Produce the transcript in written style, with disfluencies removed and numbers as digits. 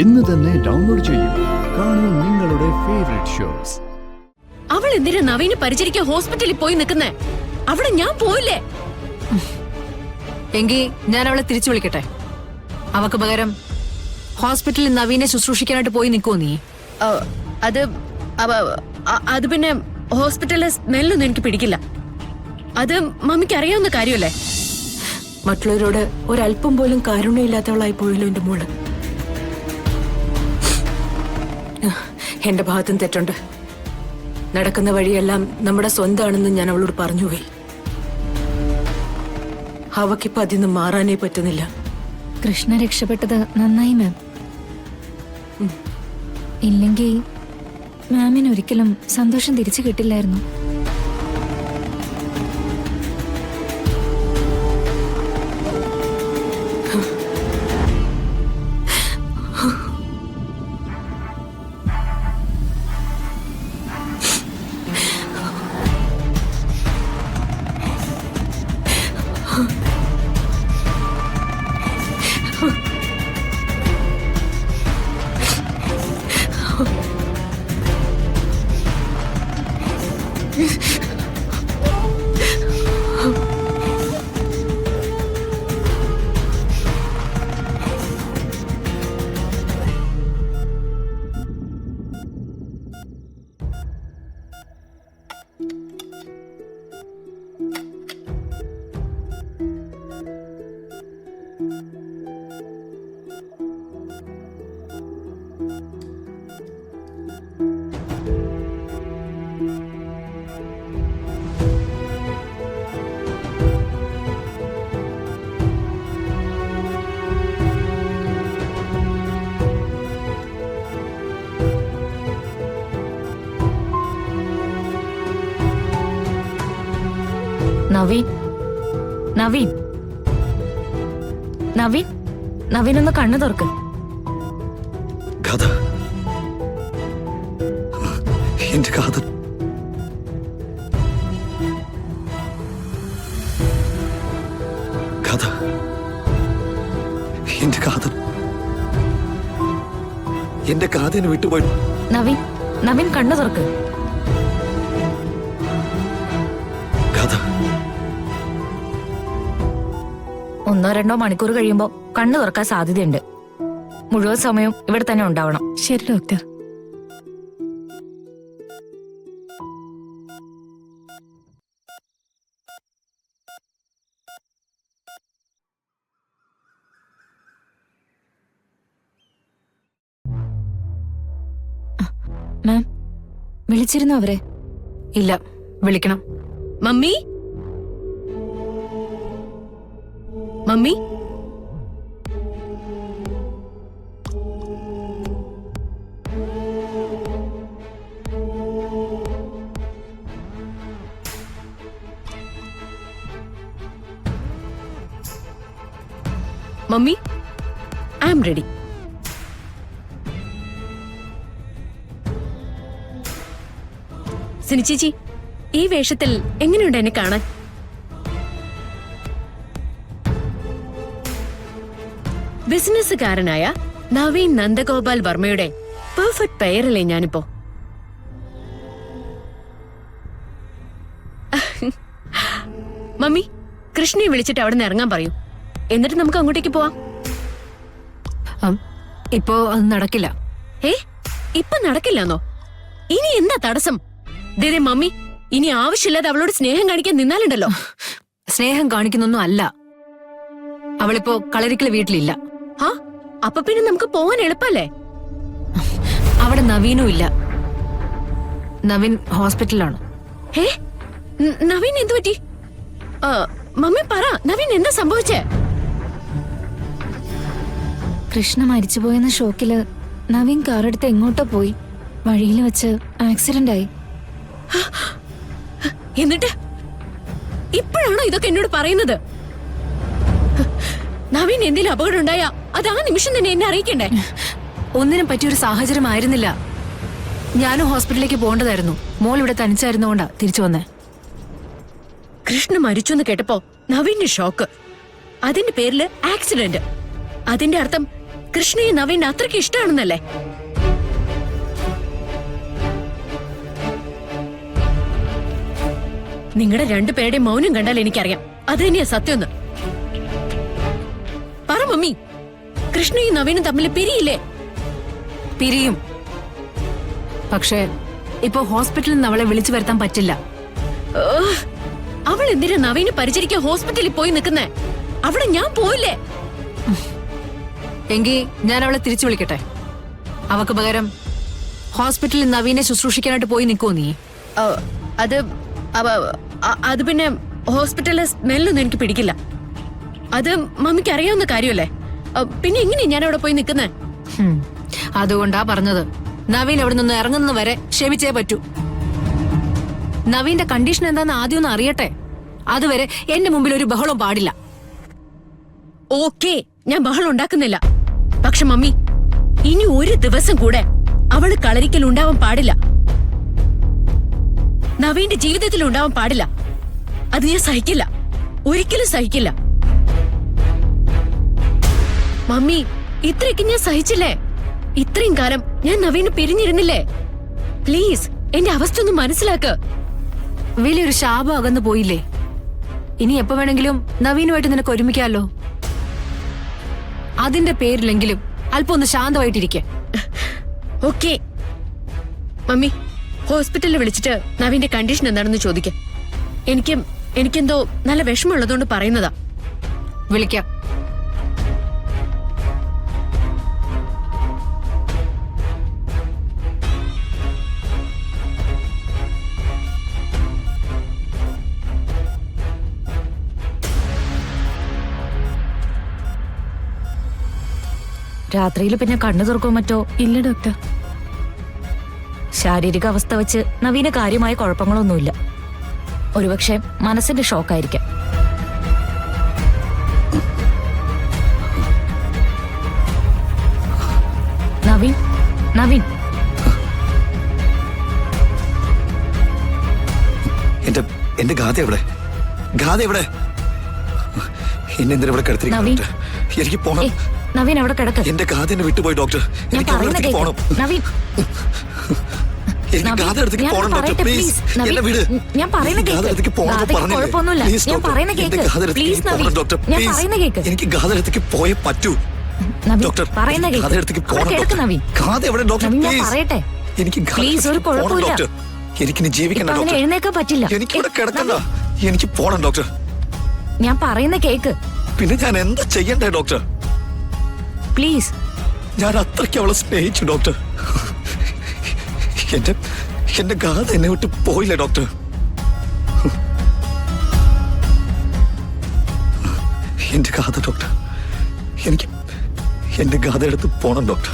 ഇന്ന് തന്നെ ഡൗൺലോഡ് ചെയ്യൂ. കാണൂ നിങ്ങളുടെ ഫേവറേറ്റ് ഷോസ്. അവൾ എന്തിനാ നവീനെ പരിചരിക്കാൻ ഹോസ്പിറ്റലിൽ പോയി നിൽക്കുന്നേ? അവിടെ ഞാൻ പോയില്ലേ? എങ്കിൽ ഞാൻ അവളെ തിരിച്ചു വിളിക്കട്ടെ. അവക്ക് പകരം ഹോസ്പിറ്റലിൽ നവീനെ ശുശ്രൂഷിക്കാനായിട്ട് പോയി നിൽക്കുമോ നീ? അത് പിന്നെ ഹോസ്പിറ്റലിലെ സ്മെല്ലൊന്നും എനിക്ക് പിടിക്കില്ല. അത് മമ്മിക്ക് അറിയാവുന്ന കാര്യമല്ലേ? മറ്റുള്ളവരോട് ഒരല്പം പോലും കാരുണ്യമില്ലാത്തവളായി പോയല്ലോ എന്റെ മോള്. എന്റെ ഭാഗത്തും തെറ്റുണ്ട്. നടക്കുന്ന വഴിയെല്ലാം നമ്മുടെ സ്വന്തമാണെന്ന് ഞാൻ അവളോട് പറഞ്ഞുപോയി. അവക്കിപ്പോ അതിന്ന് മാറാനേ പറ്റുന്നില്ല. കൃഷ്ണ രക്ഷപ്പെട്ടത് നന്നായി മാം. ഇല്ലെങ്കിൽ മാമിന് ഒരിക്കലും സന്തോഷം തിരിച്ചു കിട്ടില്ലായിരുന്നു. നവീൻ, നവീൻ, നവീൻ, നവീൻ ഒന്ന് കണ്ണു തുറക്ക്. കഥ എന്റെ കാതൽ കഥ എന്റെ കാതൽ എന്റെ കാതിന് വിട്ടുപോയി. നവീൻ, നവീൻ കണ്ണു തുറക്ക്. കഥ 1-2 മണിക്കൂർ കഴിയുമ്പോ കണ്ണു തുറക്കാൻ സാധ്യതയുണ്ട്. മുഴുവൻ സമയം ഇവിടെ തന്നെ ഉണ്ടാവണം. ശരി ഡോക്ടർ. മാം, വിളിച്ചിരുന്നോ അവരെ? ഇല്ല, വിളിക്കണം. Mummy, mummy, mummy, I am ready. Sini ചേച്ചി, ഈ വേഷത്തിൽ എങ്ങനെയുണ്ട് എന്നെ കാണാൻ? ബിസിനസ്സുകാരനായ നവീൻ നന്ദഗോപാൽ വർമ്മയുടെ പെർഫെക്റ്റ് പെയറല്ലേ ഞാനിപ്പോ? മമ്മി, കൃഷ്ണയെ വിളിച്ചിട്ട് അവിടെ നിന്ന് ഇറങ്ങാൻ പറയൂ. എന്നിട്ട് നമുക്ക് അങ്ങോട്ടേക്ക് പോവാം. ഇപ്പോ അത് നടക്കില്ല. ഇപ്പൊ നടക്കില്ലെന്നോ? ഇനി എന്താ തടസ്സം? ദേ മമ്മി, ഇനി ആവശ്യമില്ലാതെ അവളോട് സ്നേഹം കാണിക്കാൻ നിന്നാലുണ്ടല്ലോ. സ്നേഹം കാണിക്കുന്നൊന്നും അല്ല. അവളിപ്പോ കളരിക്കല് വീട്ടിലില്ല. അപ്പൊ പിന്നെ നമുക്ക് പോവാൻ എളുപ്പല്ലേ? അവിടെ നവീനും ഇല്ല. നവീൻ ഹോസ്പിറ്റലിലാണ്. നവീൻ എന്തു പറ്റി? മമ്മി പറ, നവീൻ എന്താ സംഭവിച്ചേ? കൃഷ്ണ മരിച്ചുപോയെന്ന ഷോക്കില് നവീൻ കാറെടുത്ത് എങ്ങോട്ടോ പോയി. വഴിയിൽ വെച്ച് ആക്സിഡന്റ് ആയി. എന്നിട്ട് ഇപ്പോഴാണോ ഇതൊക്കെ എന്നോട് പറയുന്നത്? നവീൻ എന്തെങ്കിലും അപകടം ഉണ്ടായാ അത് ആ നിമിഷം തന്നെ എന്നെ അറിയിക്കണ്ടേ? ഒന്നിനും പറ്റിയൊരു സാഹചര്യം ആയിരുന്നില്ല. ഞാനും ഹോസ്പിറ്റലിലേക്ക് പോകേണ്ടതായിരുന്നു. മോൾ ഇവിടെ തനിച്ചായിരുന്നുകൊണ്ടാ തിരിച്ചു വന്നേ. കൃഷ്ണ മരിച്ചു എന്ന് കേട്ടപ്പോ നവീന് ഷോക്ക്. അതിന്റെ പേരില് ആക്സിഡന്റ്. അതിന്റെ അർത്ഥം കൃഷ്ണയെ നവീൻ അത്രയ്ക്ക് ഇഷ്ടമാണെന്നല്ലേ? നിങ്ങളുടെ രണ്ടുപേരുടെയും മൗനം കണ്ടാൽ എനിക്കറിയാം അത് തന്നെയാ സത്യം. പറ മമ്മി, കൃഷ്ണയും നവീനും തമ്മിൽ പിരിയില്ലേ? പിരിയും. പക്ഷേ ഇപ്പൊ ഹോസ്പിറ്റലിൽ നിന്ന് അവളെ വിളിച്ചു വരുത്താൻ പറ്റില്ല. അവൾ എന്തിനാ നവീന് പരിചരിക്കാൻ ഹോസ്പിറ്റലിൽ പോയി നിൽക്കുന്നേ? അവിടെ ഞാൻ പോയില്ലേ? എങ്കിൽ ഞാൻ അവളെ തിരിച്ചു വിളിക്കട്ടെ. അവക്ക് പകരം ഹോസ്പിറ്റലിൽ നവീനെ ശുശ്രൂഷിക്കാനായിട്ട് പോയി നിൽക്കുമോ നീ? അത് പിന്നെ ഹോസ്പിറ്റലിലെ സ്മെല്ലൊന്നും എനിക്ക് പിടിക്കില്ല. അത് മമ്മിക്ക് അറിയാവുന്ന കാര്യമല്ലേ. പിന്നെ എങ്ങനെയാ ഞാൻ അവിടെ പോയി നിൽക്കുന്നേ? അതുകൊണ്ടാ പറഞ്ഞത്, നവീൻ അവിടെ നിന്ന് ഇറങ്ങുന്ന വരെ ക്ഷമിച്ചേ പറ്റൂ. നവീന്റെ കണ്ടീഷൻ എന്താന്ന് ആദ്യം ഒന്ന് അറിയട്ടെ. അതുവരെ എന്റെ മുമ്പിൽ ഒരു ബഹളം പാടില്ല. ഓക്കേ, ഞാൻ ബഹളം ഉണ്ടാക്കുന്നില്ല. പക്ഷെ മമ്മി, ഇനി ഒരു ദിവസം കൂടെ അവള് കളരിക്കൽ ഉണ്ടാവാൻ പാടില്ല. നവീന്റെ ജീവിതത്തിൽ ഉണ്ടാവാൻ പാടില്ല. അത് ഞാൻ സഹിക്കില്ല, ഒരിക്കലും സഹിക്കില്ല. മമ്മി, ഇത്രയൊക്കെ ഞാൻ സഹിച്ചില്ലേ? ഇത്രയും കാലം ഞാൻ നവീന് പിരിഞ്ഞിരുന്നില്ലേ? പ്ലീസ് എന്റെ അവസ്ഥ ഒന്ന് മനസ്സിലാക്ക്. വലിയൊരു ശാപം അകന്നു പോയില്ലേ? ഇനി എപ്പോ വേണമെങ്കിലും നവീനുമായിട്ട് നിനക്ക് ഒരുമിക്കാമല്ലോ. അതിന്റെ പേരിലെങ്കിലും അല്പം ഒന്ന് ശാന്തമായിട്ടിരിക്കെ. ഓക്കേ മമ്മി, ഹോസ്പിറ്റലിൽ വിളിച്ചിട്ട് നവീന്റെ കണ്ടീഷൻ എന്താണെന്ന് ചോദിക്കാം. എനിക്കെന്തോ നല്ല വിഷമമുള്ളതുകൊണ്ട് പറയുന്നതാ. വിളിക്കാം. രാത്രിയിൽ പിന്നെ കണ്ണു തുറക്കോ മറ്റോ? ഇല്ല ഡോക്ടർ. ശാരീരിക അവസ്ഥ വെച്ച് നവീന കാര്യമായ കുഴപ്പങ്ങളൊന്നുമില്ല. ഒരുപക്ഷെ മനസ്സിന്റെ ഷോക്കായിരിക്കാം. നവീൻ, നവീൻ, എന്റെ ഗാഥ എവിടെ? ഗാഥ എവിടെ? എന്നെന്തിനാ ഇവിടെ കിടത്തിരിക്കുന്നത് ഡോക്ടർ? എനിക്ക് പോണം. നവീൻ അവിടെ കിടക്ക്. എന്റെ ഗാഥനെ വിട്ടുപോയി ഡോക്ടർ. ഞാൻ എനിക്ക് അവിടെ പറയുന്നത് പോണം. നവീൻ, എനിക്ക് ഗാഥ അടുത്തേക്ക് പോണം ഡോക്ടർ. പ്ലീസ് എന്നെ വിട്. ഞാൻ പറയുന്ന ഗാഥ അടുത്തേക്ക് പോണം പറഞ്ഞില്ലേ? കുഴപ്പമൊന്നുമില്ല. പ്ലീസ് ഞാൻ ഡോക്ടർ, പറയുന്ന എന്റെ കേക്ക്. ഗാഥ അടുത്തേക്ക് പ്ലീസ് പോണം നവീൻ, ഡോക്ടർ. ഞാൻ പ്ലീസ് പറയുന്ന കേക്ക്. എനിക്ക് ഗാഥ അടുത്തേക്ക് പോയേ പറ്റൂ നവീൻ, ഡോക്ടർ. പറയുന്ന ഗാഥ കേക്ക്. അടുത്തേക്ക് അവിടെ പോണം കിടക്ക് ഡോക്ടർ. നവീൻ. ഗാഥ എവിടെ ഡോക്ടർ? നവീൻ, ഞാൻ പ്ലീസ് പറയട്ടെ. എനിക്ക് ഗാഥ പ്ലീസ്, ഒരു അടുത്തേക്ക് പോണം കുഴപ്പമില്ല. ഡോക്ടർ. എനിക്കിനി ജീവിക്കണ്ട ഇപ്പൊ അങ്ങനെ ഡോക്ടർ. എഴുന്നേക്കാൻ പറ്റില്ല. എനിക്കിവിടെ കിടക്കണ്ട. എനിക്ക് പോണം ഡോക്ടർ. ഞാൻ പറയുന്ന കേക്ക്. പിന്നെ ഞാൻ എന്താ ചെയ്യണ്ടേ ഡോക്ടർ? പ്ലീസ്. ഞാൻ അത്രയ്ക്ക് അവളെ സ്നേഹിച്ചു ഡോക്ടർ. എന്റെ ഗാഥ എന്നെ വിട്ട് പോയില്ല ഡോക്ടർ. എന്റെ ഗാഥ ഡോക്ടർ. എനിക്ക് എന്റെ ഗാഥ എടുത്ത് പോണം ഡോക്ടർ.